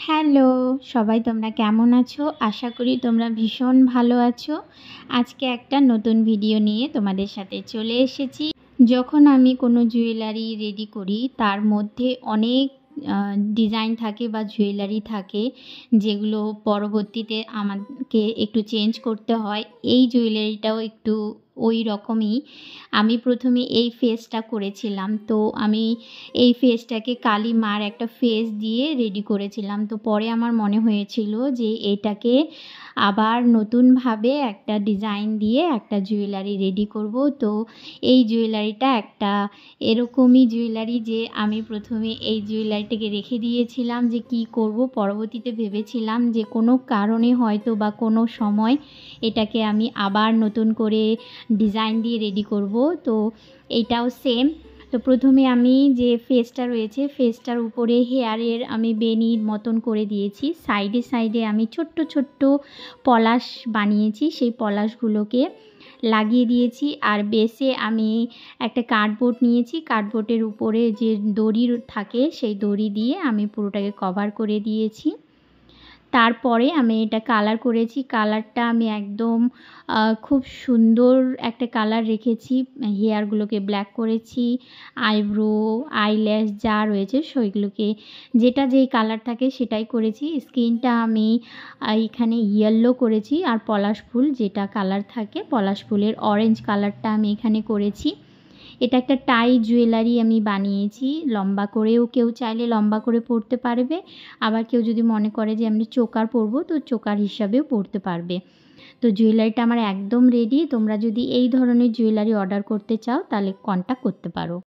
Hello, সবাই তোমরা কেমন আছো? আশা করি তোমরা ভীষণ ভালো আছো। আজকে একটা নতুন ভিডিও নিয়ে তোমাদের সাথে চলে এসেছি। যখন আমি কোনো জুয়েলারি রেডি করি তার মধ্যে অনেক ডিজাইন থাকে বা জুয়েলারি থাকে যেগুলো পরবর্তীতে আমাকে একটু চেঞ্জ করতে হয়। এই জুয়েলারিটাও একটু ওই রকমই। আমি প্রথমে এই ফেসটা করেছিলাম, তো আমি এই ফেসটাকে কালী মার একটা ফেস দিয়ে রেডি করেছিলাম। তো পরে আমার মনে হয়েছিল যে এটাকে আবার নতুনভাবে একটা ডিজাইন দিয়ে একটা জুয়েলারি রেডি করব। তো এই জুয়েলারিটা একটা এরকমই জুয়েলারি যে আমি প্রথমে এই জুয়েলারিটাকে রেখে দিয়েছিলাম যে কি করব। পরবর্তীতে ভেবেছিলাম যে কোনো কারণে হয়তো বা কোনো সময় এটাকে আমি আবার নতুন করে ডিজাইন দিয়ে রেডি করব। তো এটাও সেম। তো প্রথমে আমি যে ফেসটা রয়েছে ফেসটার উপরে হেয়ারের আমি বেনির মতন করে দিয়েছি। সাইডে সাইডে আমি ছোট্ট ছোট্ট পলাশ বানিয়েছি, সেই পলাশগুলোকে লাগিয়ে দিয়েছি। আর বেসে আমি একটা কার্ডবোর্ড নিয়েছি, কার্ডবোর্ডের উপরে যে দড়ি থাকে সেই দড়ি দিয়ে আমি পুরোটাকে কভার করে দিয়েছি। তারপরে আমি এটা কালার করেছি। কালারটা আমি একদম খুব সুন্দর একটা কালার রেখেছি। হেয়ারগুলোকে ব্ল্যাক করেছি, আইব্রো আইল্যাশ যা রয়েছে সেগুলোকে যেটা যেই কালার থাকে সেটাই করেছি। স্কিনটা আমি এখানে ইয়েলো করেছি, আর পলাশ ফুল যেটা কালার থাকে পলাশ ফুলের অরেঞ্জ কালারটা আমি এখানে করেছি। এটা একটা টাই জুয়েলারি আমি বানিয়েছি। লম্বা করেও কেউ চাইলে লম্বা করে পরতে পারবে, আবার কেউ যদি মনে করে যে আমি চোকার পরবো তো চোকার হিসাবেও পরতে পারবে। তো জুয়েলারিটা আমার একদম রেডি। তোমরা যদি এই ধরনের জুয়েলারি অর্ডার করতে চাও তাহলে কন্ট্যাক্ট করতে পারো।